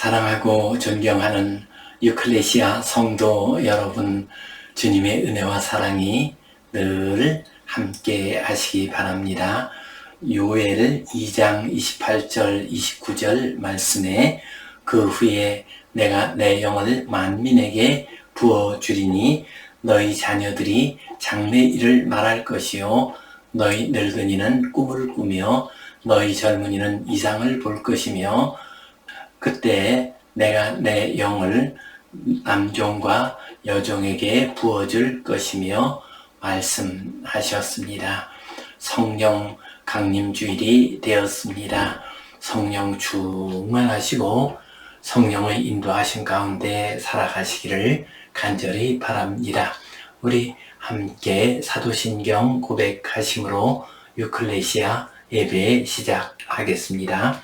사랑하고 존경하는 유클레시아 성도 여러분, 주님의 은혜와 사랑이 늘 함께 하시기 바랍니다. 요엘 2장 28절 29절 말씀에 그 후에 내가 내 영을 만민에게 부어주리니 너희 자녀들이 장래일을 말할 것이요 너희 늙은이는 꿈을 꾸며 너희 젊은이는 이상을 볼 것이며 그때 내가 내 영을 남종과 여종에게 부어줄 것이며 말씀하셨습니다. 성령 강림주일이 되었습니다. 성령 충만하시고 성령의 인도하신 가운데 살아가시기를 간절히 바랍니다. 우리 함께 사도신경 고백하심으로 유클레시아 예배 시작하겠습니다.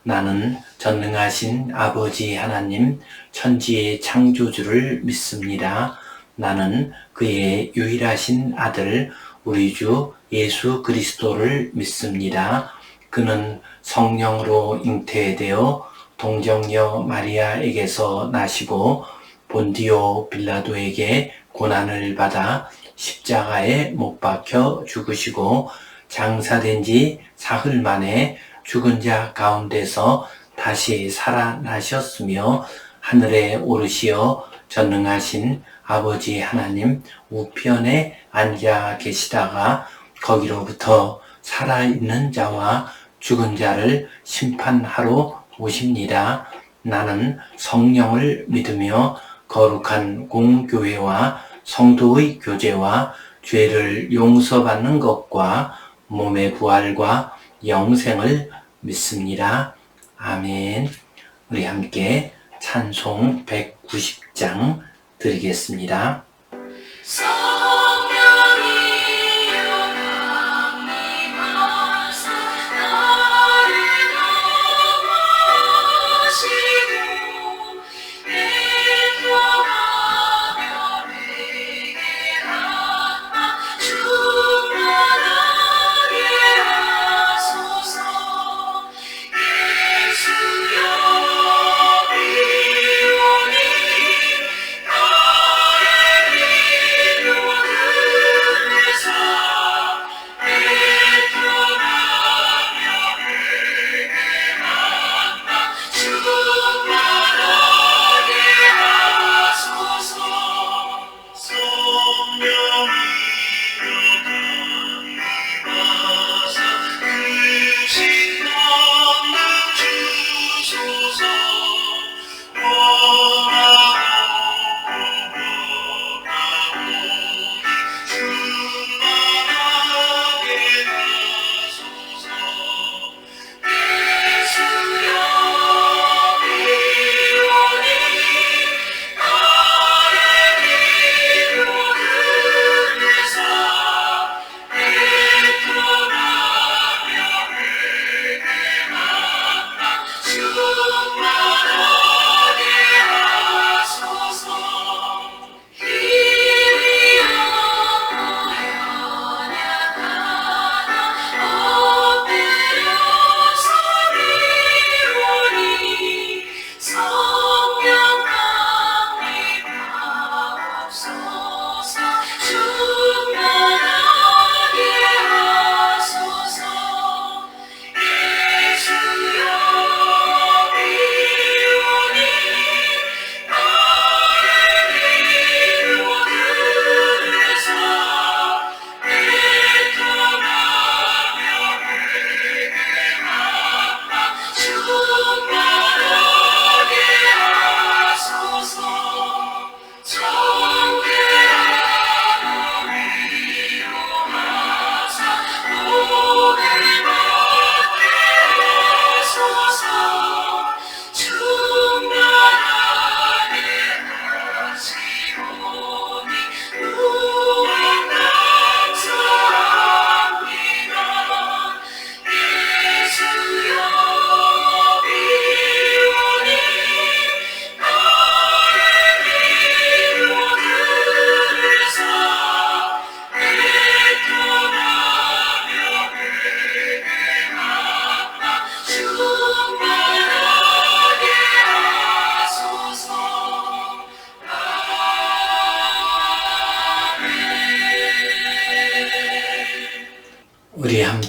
나는 전능하신 아버지 하나님 천지의 창조주를 믿습니다. 나는 그의 유일하신 아들 우리 주 예수 그리스도를 믿습니다. 그는 성령으로 잉태되어 동정녀 마리아에게서 나시고 본디오 빌라도에게 고난을 받아 십자가에 못 박혀 죽으시고 장사된 지 사흘 만에 죽은 자 가운데서 다시 살아나셨으며 하늘에 오르시어 전능하신 아버지 하나님 우편에 앉아 계시다가 거기로부터 살아있는 자와 죽은 자를 심판하러 오십니다. 나는 성령을 믿으며 거룩한 공교회와 성도의 교제와 죄를 용서받는 것과 몸의 부활과 영생을 믿습니다. 아멘. 우리 함께 찬송 190장 드리겠습니다.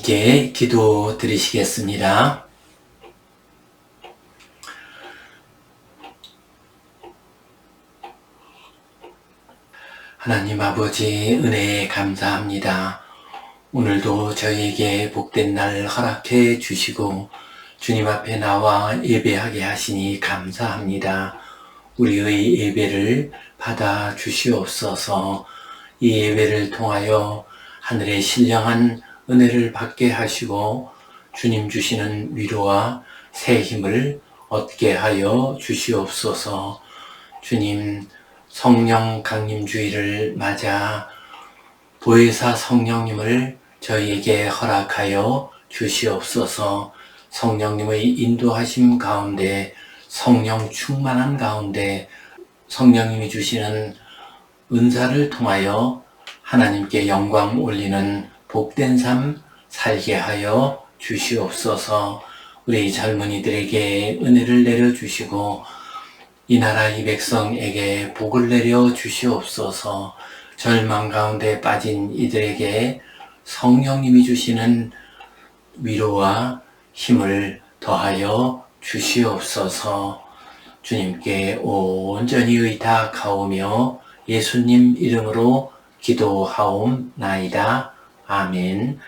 함께 기도 드리시겠습니다. 하나님 아버지 은혜에 감사합니다. 오늘도 저희에게 복된 날 허락해 주시고 주님 앞에 나와 예배하게 하시니 감사합니다. 우리의 예배를 받아 주시옵소서. 이 예배를 통하여 하늘의 신령한 은혜를 받게 하시고 주님 주시는 위로와 새 힘을 얻게 하여 주시옵소서. 주님, 성령 강림주의를 맞아 보혜사 성령님을 저희에게 허락하여 주시옵소서. 성령님의 인도하심 가운데, 성령 충만한 가운데 성령님이 주시는 은사를 통하여 하나님께 영광 올리는 복된 삶 살게 하여 주시옵소서. 우리 젊은이들에게 은혜를 내려주시고 이 나라 이 백성에게 복을 내려 주시옵소서. 절망 가운데 빠진 이들에게 성령님이 주시는 위로와 힘을 더하여 주시옵소서. 주님께 온전히 의탁하오며 예수님 이름으로 기도하옵나이다. 아멘.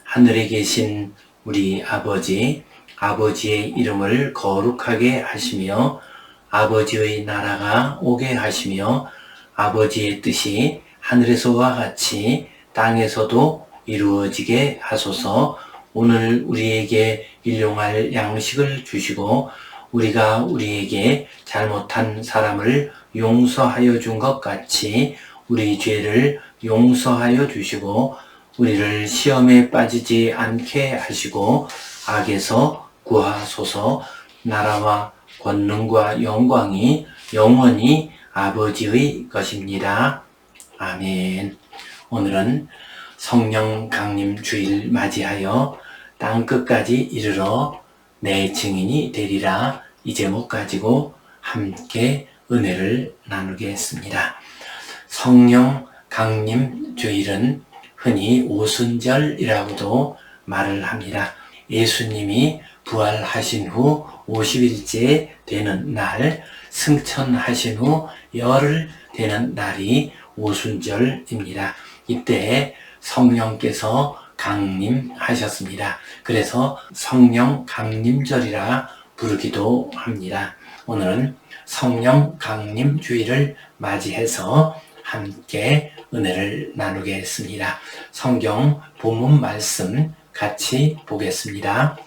하늘에 계신 우리 아버지, 아버지의 이름을 거룩하게 하시며 아버지의 나라가 오게 하시며 아버지의 뜻이 하늘에서와 같이 땅에서도 이루어지게 하소서. 오늘 우리에게 일용할 양식을 주시고 우리가 우리에게 잘못한 사람을 용서하여 준 것 같이 우리 죄를 용서하여 주시고 우리를 시험에 빠지지 않게 하시고 악에서 구하소서. 나라와 권능과 영광이 영원히 아버지의 것입니다. 아멘. 오늘은 성령 강림 주일 맞이하여 땅끝까지 이르러 내 증인이 되리라 이 제목 가지고 함께 은혜를 나누겠습니다. 성령 강림 주일은 흔히 오순절이라고도 말을 합니다. 예수님이 부활하신 후 50일째 되는 날, 승천하신 후 열흘 되는 날이 오순절입니다. 이때 성령께서 강림하셨습니다. 그래서 성령 강림절이라 부르기도 합니다. 오늘은 성령 강림 주일을 맞이해서 함께 은혜를 나누겠습니다. 성경 본문 말씀 같이 보겠습니다.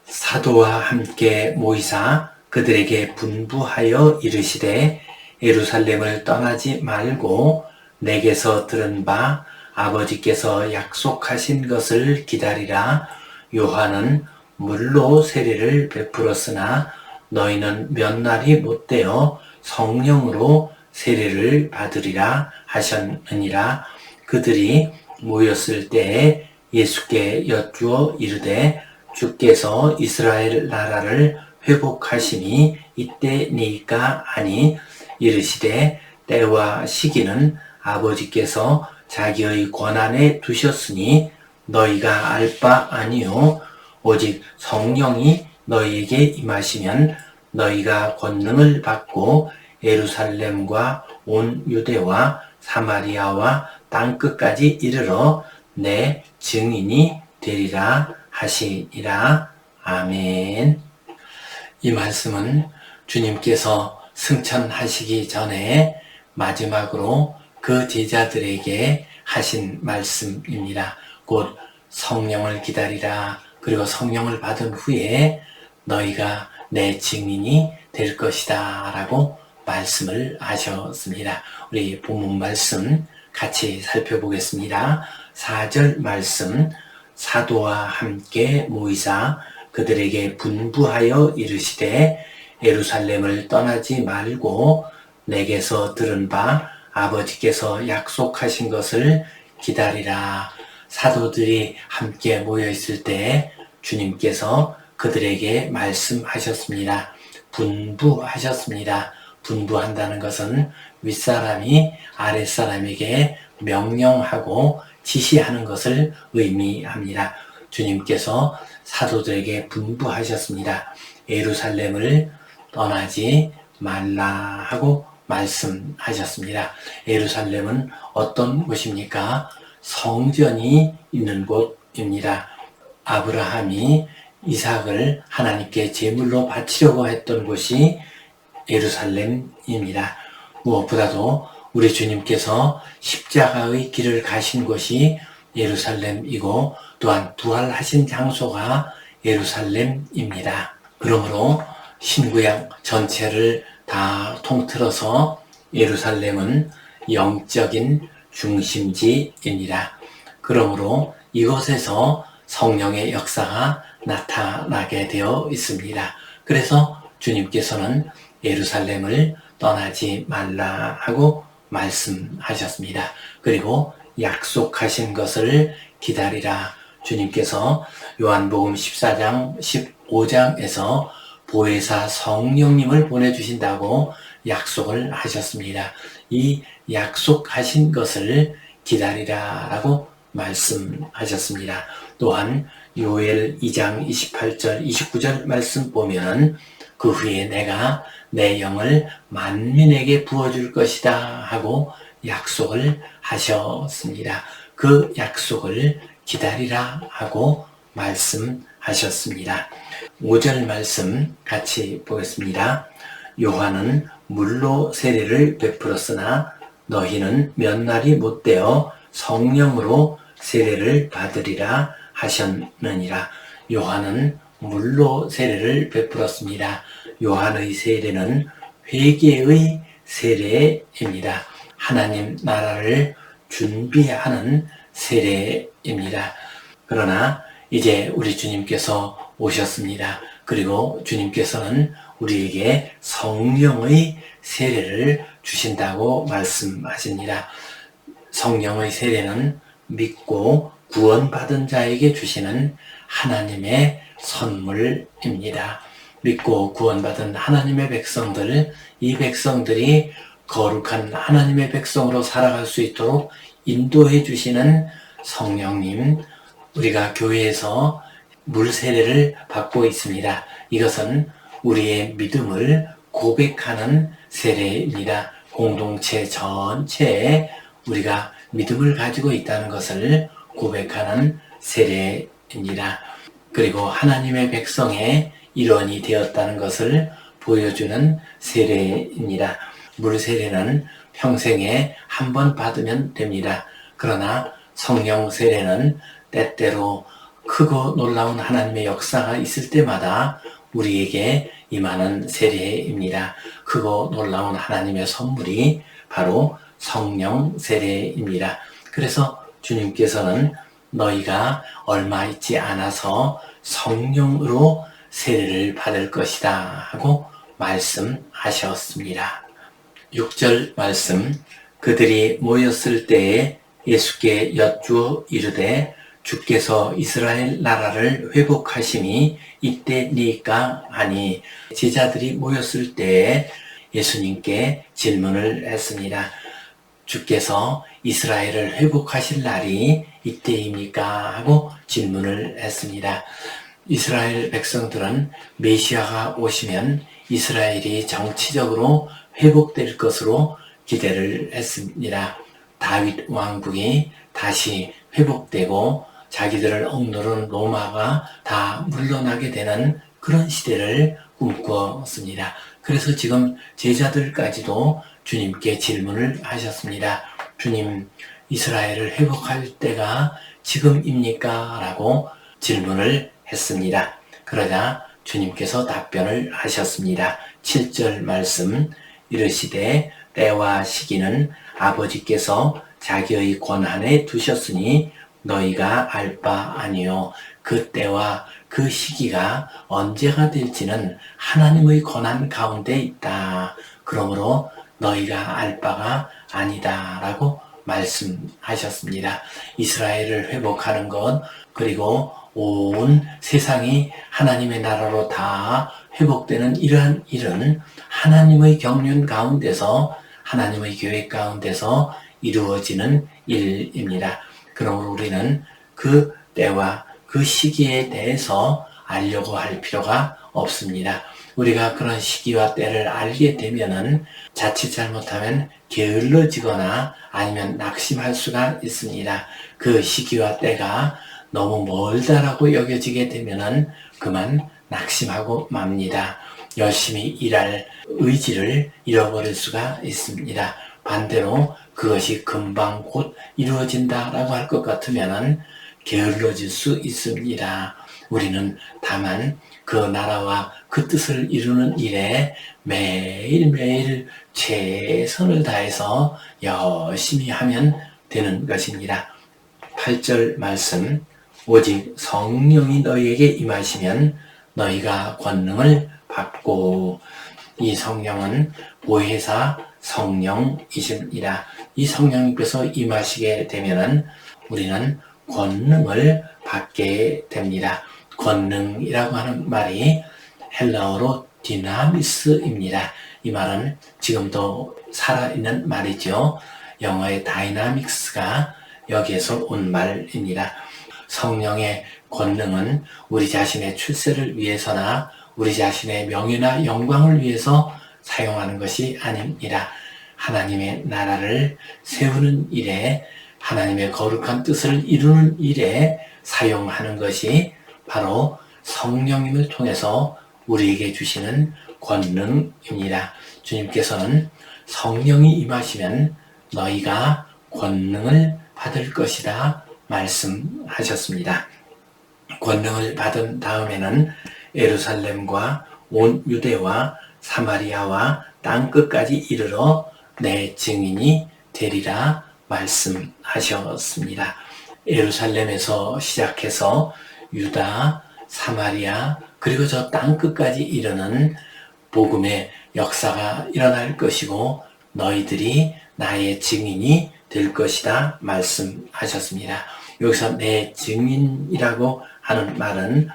사도와 함께 모이사 그들에게 분부하여 이르시되 예루살렘을 떠나지 말고 내게서 들은 바 아버지께서 약속하신 것을 기다리라. 요한은 물로 세례를 베풀었으나 너희는 몇 날이 못되어 성령으로 세례를 받으리라 하셨느니라. 그들이 모였을 때에 예수께 여쭈어 이르되 주께서 이스라엘 나라를 회복하심이 이때니까 하니 이르시되 때와 시기는 아버지께서 자기의 권한에 두셨으니 너희가 알 바 아니요 오직 성령이 너희에게 임하시면 너희가 권능을 받고 예루살렘과 온 유대와 사마리아와 땅끝까지 이르러 내 증인이 되리라 하시니라. 아멘. 이 말씀은 주님께서 승천하시기 전에 마지막으로 그 제자들에게 하신 말씀입니다. 곧 성령을 기다리라. 그리고 성령을 받은 후에 너희가 내 증인이 될 것이다 라고 말씀을 하셨습니다. 우리 본문 말씀 같이 살펴보겠습니다. 4절 말씀, 사도와 함께 모이사 그들에게 분부하여 이르시되 예루살렘을 떠나지 말고 내게서 들은 바 아버지께서 약속하신 것을 기다리라. 사도들이 함께 모여 있을 때 주님께서 그들에게 말씀하셨습니다. 분부하셨습니다. 분부한다는 것은 윗사람이 아랫사람에게 명령하고 지시하는 것을 의미합니다. 주님께서 사도들에게 분부하셨습니다. 예루살렘을 떠나지 말라 하고 말씀하셨습니다. 예루살렘은 어떤 곳입니까? 성전이 있는 곳입니다. 아브라함이 이삭을 하나님께 제물로 바치려고 했던 곳이 예루살렘입니다. 무엇보다도 우리 주님께서 십자가의 길을 가신 곳이 예루살렘이고 또한 부활하신 장소가 예루살렘입니다. 그러므로 신구약 전체를 다 통틀어서 예루살렘은 영적인 중심지입니다. 그러므로 이곳에서 성령의 역사가 나타나게 되어 있습니다. 그래서 주님께서는 예루살렘을 떠나지 말라 하고 말씀하셨습니다. 그리고 약속하신 것을 기다리라. 주님께서 요한복음 14장 15장에서 보혜사 성령님을 보내주신다고 약속을 하셨습니다. 이 약속하신 것을 기다리라 라고 말씀하셨습니다. 또한 요엘 2장 28절 29절 말씀 보면 그 후에 내가 내 영을 만민에게 부어줄 것이다 하고 약속을 하셨습니다. 그 약속을 기다리라 하고 말씀하셨습니다. 5절 말씀 같이 보겠습니다. 요한은 물로 세례를 베풀었으나 너희는 몇 날이 못되어 성령으로 세례를 받으리라 하셨느니라. 요한은 물로 세례를 베풀었습니다. 요한의 세례는 회개의 세례입니다. 하나님 나라를 준비하는 세례입니다. 그러나 이제 우리 주님께서 오셨습니다. 그리고 주님께서는 우리에게 성령의 세례를 주신다고 말씀하십니다. 성령의 세례는 믿고 구원받은 자에게 주시는 하나님의 선물입니다. 믿고 구원받은 하나님의 백성들, 이 백성들이 거룩한 하나님의 백성으로 살아갈 수 있도록 인도해 주시는 성령님, 우리가 교회에서 물 세례를 받고 있습니다. 이것은 우리의 믿음을 고백하는 세례입니다. 공동체 전체에 우리가 믿음을 가지고 있다는 것을 고백하는 세례입니다. 그리고 하나님의 백성의 일원이 되었다는 것을 보여주는 세례입니다. 물 세례는 평생에 한 번 받으면 됩니다. 그러나 성령 세례는 때때로 크고 놀라운 하나님의 역사가 있을 때마다 우리에게 임하는 세례입니다. 크고 놀라운 하나님의 선물이 바로 성령 세례입니다. 그래서 주님께서는 너희가 얼마 있지 않아서 성령으로 세례를 받을 것이다 하고 말씀하셨습니다. 6절 말씀, 그들이 모였을 때에 예수께 여쭈어 이르되 주께서 이스라엘 나라를 회복하심이 이때니까 하니, 제자들이 모였을 때에 예수님께 질문을 했습니다. 주께서 이스라엘을 회복하실 날이 이때입니까? 하고 질문을 했습니다. 이스라엘 백성들은 메시아가 오시면 이스라엘이 정치적으로 회복될 것으로 기대를 했습니다. 다윗 왕국이 다시 회복되고 자기들을 억누른 로마가 다 물러나게 되는 그런 시대를 꿈꿨습니다. 그래서 지금 제자들까지도 주님께 질문을 하셨습니다. 주님, 이스라엘을 회복할 때가 지금입니까? 라고 질문을 했습니다. 그러자 주님께서 답변을 하셨습니다. 7절 말씀, 이르시되 때와 시기는 아버지께서 자기의 권한에 두셨으니 너희가 알 바 아니요, 그 때와 그 시기가 언제가 될지는 하나님의 권한 가운데 있다. 그러므로 너희가 알 바가 아니다 라고 말씀하셨습니다. 이스라엘을 회복하는 것, 그리고 온 세상이 하나님의 나라로 다 회복되는 이러한 일은 하나님의 경륜 가운데서, 하나님의 계획 가운데서 이루어지는 일입니다. 그러므로 우리는 그 때와 그 시기에 대해서 알려고 할 필요가 없습니다. 우리가 그런 시기와 때를 알게 되면은 자칫 잘못하면 게을러지거나 아니면 낙심할 수가 있습니다. 그 시기와 때가 너무 멀다라고 여겨지게 되면은 그만 낙심하고 맙니다. 열심히 일할 의지를 잃어버릴 수가 있습니다. 반대로 그것이 금방 곧 이루어진다라고 할 것 같으면은 게을러질 수 있습니다. 우리는 다만 그 나라와 그 뜻을 이루는 일에 매일매일 최선을 다해서 열심히 하면 되는 것입니다. 8절 말씀, 오직 성령이 너희에게 임하시면 너희가 권능을 받고, 이 성령은 보혜사 성령이십니다. 이 성령님께서 임하시게 되면은 우리는 권능을 받게 됩니다. 권능이라고 하는 말이 헬라어로 디나미스입니다. 이 말은 지금도 살아있는 말이죠. 영어의 다이나믹스가 여기에서 온 말입니다. 성령의 권능은 우리 자신의 출세를 위해서나 우리 자신의 명예나 영광을 위해서 사용하는 것이 아닙니다. 하나님의 나라를 세우는 일에, 하나님의 거룩한 뜻을 이루는 일에 사용하는 것이 바로 성령님을 통해서 우리에게 주시는 권능입니다. 주님께서는 성령이 임하시면 너희가 권능을 받을 것이다 말씀하셨습니다. 권능을 받은 다음에는 예루살렘과 온 유대와 사마리아와 땅끝까지 이르러 내 증인이 되리라 말씀하셨습니다. 예루살렘에서 시작해서 유다, 사마리아, 그리고 저 땅끝까지 이르는 복음의 역사가 일어날 것이고 너희들이 나의 증인이 될 것이다 말씀하셨습니다. 여기서 내 증인이라고 하는 말은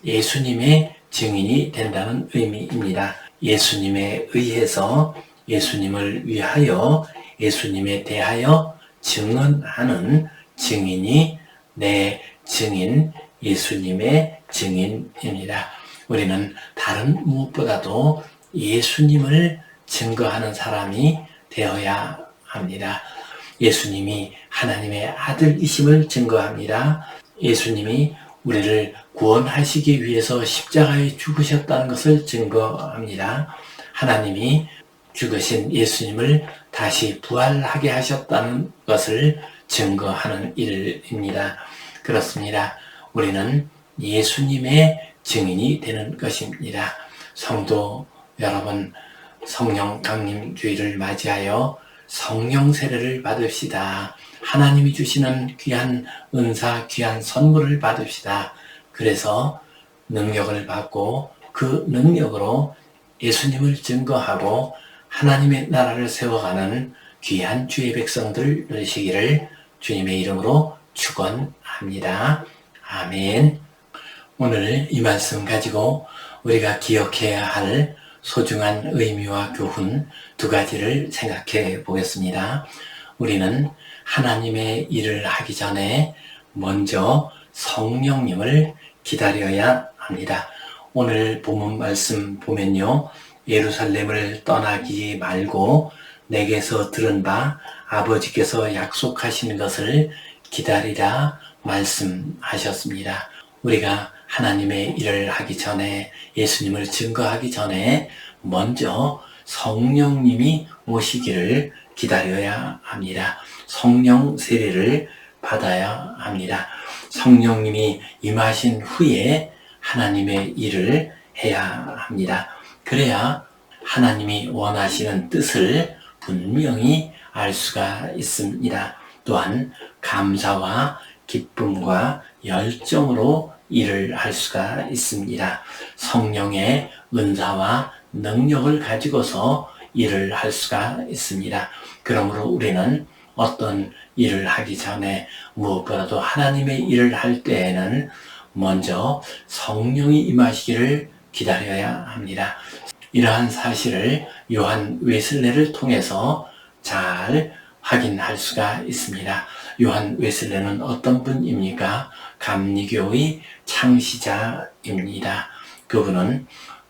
예수님의 증인이 된다는 의미입니다. 예수님에 의해서, 예수님을 위하여, 예수님에 대하여 증언하는 증인이 내 증인, 예수님의 증인입니다. 우리는 다른 무엇보다도 예수님을 증거하는 사람이 되어야 합니다. 예수님이 하나님의 아들이심을 증거합니다. 예수님이 우리를 구원하시기 위해서 십자가에 죽으셨다는 것을 증거합니다. 하나님이 죽으신 예수님을 다시 부활하게 하셨다는 것을 증거하는 일입니다. 그렇습니다. 우리는 예수님의 증인이 되는 것입니다. 성도 여러분, 성령 강림 주일을 맞이하여 성령 세례를 받읍시다. 하나님이 주시는 귀한 은사, 귀한 선물을 받읍시다. 그래서 능력을 받고 그 능력으로 예수님을 증거하고 하나님의 나라를 세워가는 귀한 주의 백성들 되시기를 주님의 이름으로 축원합니다. 아멘. 오늘 이 말씀 가지고 우리가 기억해야 할 소중한 의미와 교훈 두 가지를 생각해 보겠습니다. 우리는 하나님의 일을 하기 전에 먼저 성령님을 기다려야 합니다. 오늘 본문 말씀 보면요, 예루살렘을 떠나기 말고 내게서 들은 바 아버지께서 약속하시는 것을 기다리라 말씀하셨습니다. 우리가 하나님의 일을 하기 전에, 예수님을 증거하기 전에 먼저 성령님이 오시기를 기다려야 합니다. 성령 세례를 받아야 합니다. 성령님이 임하신 후에 하나님의 일을 해야 합니다. 그래야 하나님이 원하시는 뜻을 분명히 알 수가 있습니다. 또한 감사와 기쁨과 열정으로 일을 할 수가 있습니다. 성령의 은사와 능력을 가지고서 일을 할 수가 있습니다. 그러므로 우리는 어떤 일을 하기 전에 무엇보다도 하나님의 일을 할 때에는 먼저 성령이 임하시기를 기다려야 합니다. 이러한 사실을 요한 웨슬레를 통해서 잘 확인할 수가 있습니다. 요한 웨슬레는 어떤 분입니까? 감리교의 창시자입니다. 그분은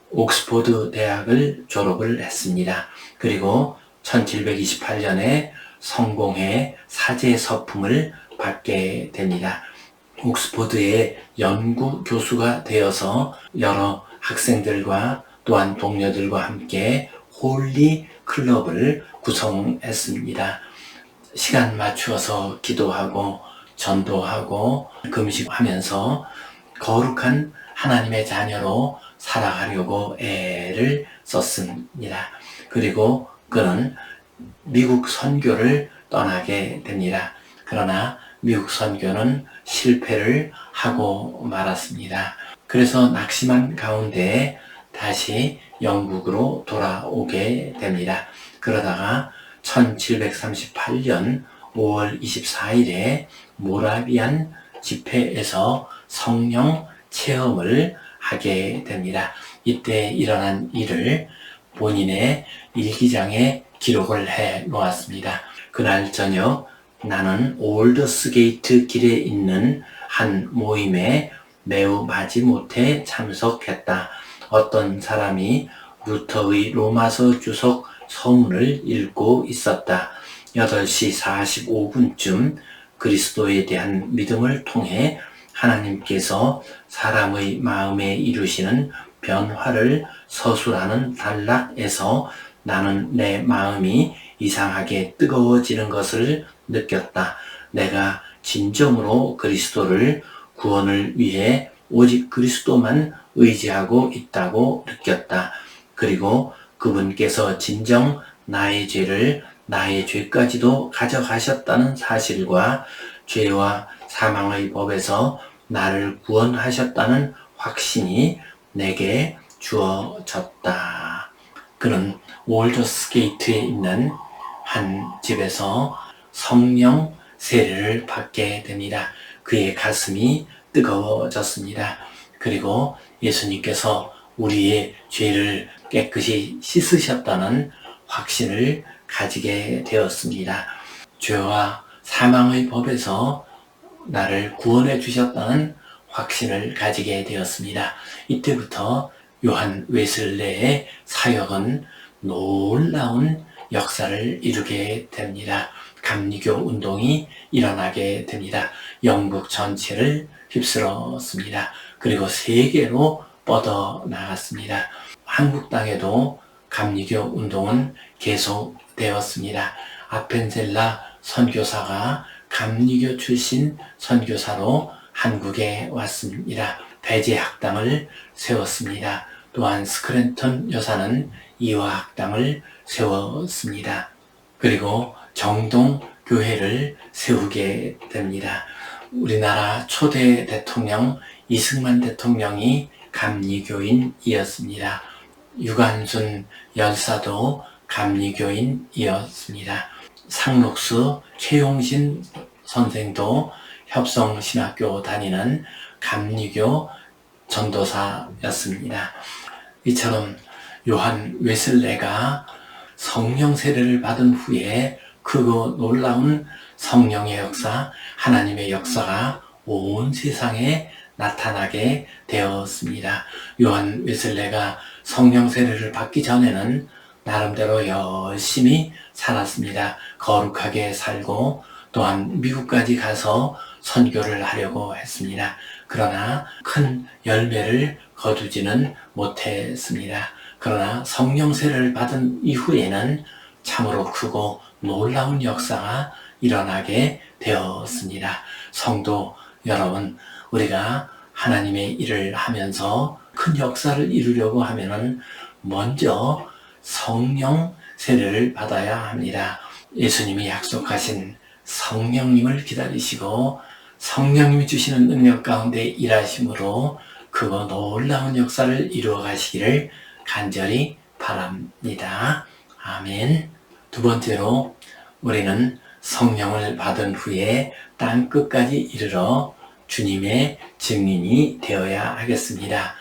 옥스포드 대학을 졸업을 했습니다. 그리고 1728년에 성공회 사제 서품을 받게 됩니다. 옥스포드의 연구 교수가 되어서 여러 학생들과 또한 동료들과 함께 홀리 클럽을 구성했습니다. 시간 맞추어서 기도하고 전도하고 금식하면서 거룩한 하나님의 자녀로 살아가려고 애를 썼습니다. 그리고 그는 미국 선교를 떠나게 됩니다. 그러나 미국 선교는 실패를 하고 말았습니다. 그래서 낙심한 가운데 다시 영국으로 돌아오게 됩니다. 그러다가 1738년 5월 24일에 모라비안 집회에서 성령 체험을 하게 됩니다. 이때 일어난 일을 본인의 일기장에 기록을 해 놓았습니다. 그날 저녁 나는 올더스게이트 길에 있는 한 모임에 매우 마지못해 참석했다. 어떤 사람이 루터의 로마서 주석 서문을 읽고 있었다. 8시 45분쯤 그리스도에 대한 믿음을 통해 하나님께서 사람의 마음에 이루시는 변화를 서술하는 단락에서 나는 내 마음이 이상하게 뜨거워지는 것을 느꼈다. 내가 진정으로 그리스도를 구원을 위해 오직 그리스도만 의지하고 있다고 느꼈다. 그리고 그분께서 진정 나의 죄를 나의 죄까지도 가져가셨다는 사실과 죄와 사망의 법에서 나를 구원하셨다는 확신이 내게 주어졌다. 그는 올더스게이트에 있는 한 집에서 성령 세례를 받게 됩니다. 그의 가슴이 뜨거워졌습니다. 그리고 예수님께서 우리의 죄를 깨끗이 씻으셨다는 확신을 가지게 되었습니다. 죄와 사망의 법에서 나를 구원해 주셨다는 확신을 가지게 되었습니다. 이때부터 요한 웨슬레의 사역은 놀라운 역사를 이루게 됩니다. 감리교 운동이 일어나게 됩니다. 영국 전체를 휩쓸었습니다. 그리고 세계로 뻗어나갔습니다. 한국 땅에도 감리교 운동은 계속되었습니다. 아펜젤라 선교사가 감리교 출신 선교사로 한국에 왔습니다. 배제학당을 세웠습니다. 또한 스크랜턴 여사는 이화학당을 세웠습니다. 그리고 정동교회를 세우게 됩니다. 우리나라 초대 대통령 이승만 대통령이 감리교인이었습니다. 유관순 열사도 감리교인이었습니다. 상록수 최용신 선생도 협성신학교 다니는 감리교 전도사였습니다. 이처럼 요한 웨슬레가 성령 세례를 받은 후에 크고 놀라운 성령의 역사, 하나님의 역사가 온 세상에 나타나게 되었습니다. 요한 웨슬레가 성령 세례를 받기 전에는 나름대로 열심히 살았습니다. 거룩하게 살고 또한 미국까지 가서 선교를 하려고 했습니다. 그러나 큰 열매를 거두지는 못했습니다. 그러나 성령 세례를 받은 이후에는 참으로 크고 놀라운 역사가 일어나게 되었습니다. 성도 여러분, 우리가 하나님의 일을 하면서 큰 역사를 이루려고 하면은 먼저 성령 세례를 받아야 합니다. 예수님이 약속하신 성령님을 기다리시고 성령님이 주시는 능력 가운데 일하심으로 크고 놀라운 역사를 이루어 가시기를 간절히 바랍니다. 아멘. 두 번째로 우리는 성령을 받은 후에 땅 끝까지 이르러 주님의 증인이 되어야 하겠습니다.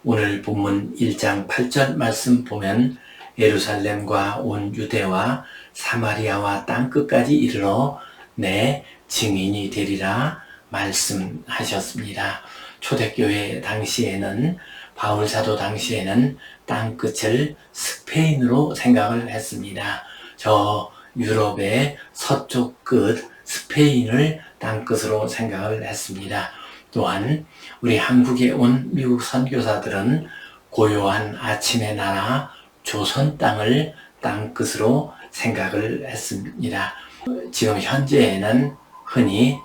오늘 본문 1장 8절 말씀 보면 예루살렘과 온 유대와 사마리아와 땅끝까지 이르러 내 증인이 되리라 말씀하셨습니다. 초대교회 당시에는 바울 사도 당시에는 땅끝을 스페인으로 생각을 했습니다. 저 유럽의 서쪽 끝 스페인을 땅끝으로 생각을 했습니다. 또한 우리 한국에 온 미국 선교사들은 고요한 아침의 나라 조선 땅을 땅끝으로 생각을 했습니다. 지금 현재에는 흔히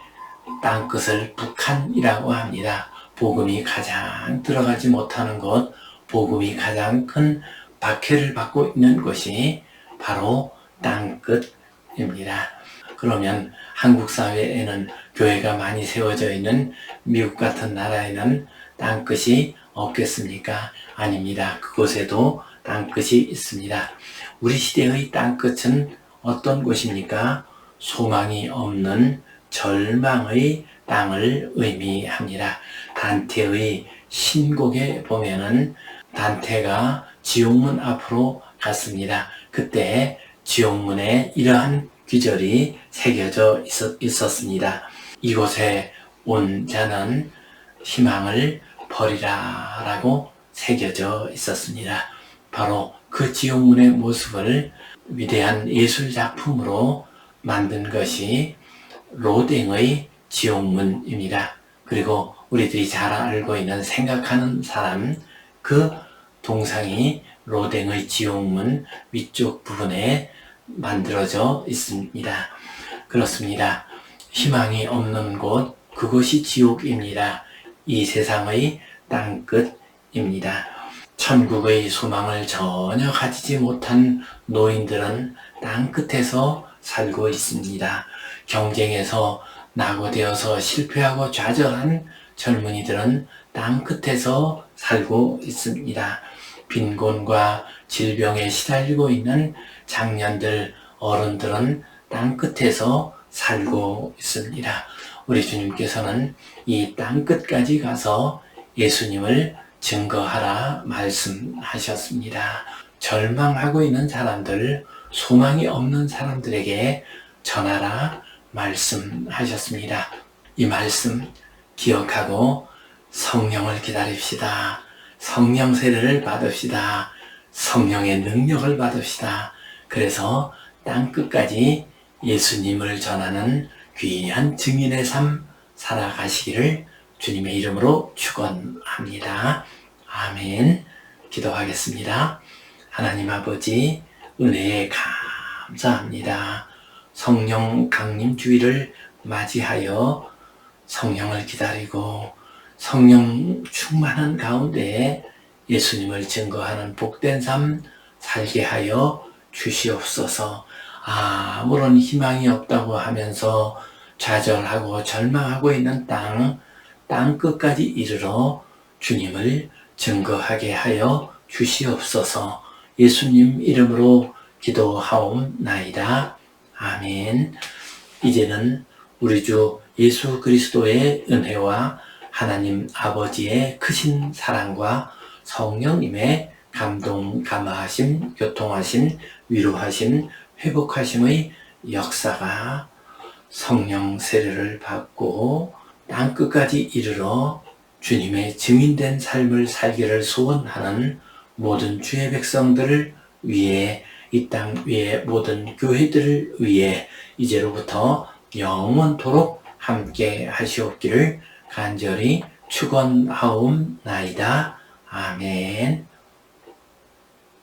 땅끝을 북한이라고 합니다. 복음이 가장 들어가지 못하는 곳, 복음이 가장 큰 박해를 받고 있는 곳이 바로 땅끝입니다. 그러면 한국 사회에는 교회가 많이 세워져 있는 미국 같은 나라에는 땅끝이 없겠습니까? 아닙니다. 그곳에도 땅끝이 있습니다. 우리 시대의 땅끝은 어떤 곳입니까? 소망이 없는 절망의 땅을 의미합니다. 단테의 신곡에 보면은 단테가 지옥문 앞으로 갔습니다. 그때 지옥문에 이러한 귀절이 새겨져 있었습니다. 이곳에 온 자는 희망을 버리라 라고 새겨져 있었습니다. 바로 그 지옥문의 모습을 위대한 예술작품으로 만든 것이 로댕의 지옥문입니다. 그리고 우리들이 잘 알고 있는 생각하는 사람, 그 동상이 로댕의 지옥문 위쪽 부분에 만들어져 있습니다. 그렇습니다. 희망이 없는 곳, 그곳이 지옥입니다. 이 세상의 땅끝입니다. 천국의 소망을 전혀 가지지 못한 노인들은 땅끝에서 살고 있습니다. 경쟁에서 낙오되어서 실패하고 좌절한 젊은이들은 땅끝에서 살고 있습니다. 빈곤과 질병에 시달리고 있는 장년들, 어른들은 땅끝에서 살고 있습니다. 우리 주님께서는 이 땅끝까지 가서 예수님을 증거하라 말씀하셨습니다. 절망하고 있는 사람들, 소망이 없는 사람들에게 전하라 말씀하셨습니다. 이 말씀 기억하고 성령을 기다립시다. 성령 세례를 받읍시다. 성령의 능력을 받읍시다. 그래서 땅끝까지 예수님을 전하는 귀한 증인의 삶 살아가시기를 주님의 이름으로 축원합니다. 아멘. 기도하겠습니다. 하나님 아버지, 은혜에 감사합니다. 성령 강림 주일을 맞이하여 성령을 기다리고 성령 충만한 가운데 예수님을 증거하는 복된 삶 살게 하여 주시옵소서. 아무런 희망이 없다고 하면서 좌절하고 절망하고 있는 땅 끝까지 이르러 주님을 증거하게 하여 주시옵소서. 예수님 이름으로 기도하옵나이다. 아멘. 이제는 우리 주 예수 그리스도의 은혜와 하나님 아버지의 크신 사랑과 성령님의 감동, 감화하심, 교통하심, 위로하심, 회복하심의 역사가 성령 세례를 받고 땅끝까지 이르러 주님의 증인된 삶을 살기를 소원하는 모든 주의 백성들을 위해, 이 땅 위의 모든 교회들을 위해 이제로부터 영원토록 함께 하시옵기를 간절히 축원하옵나이다. 아멘.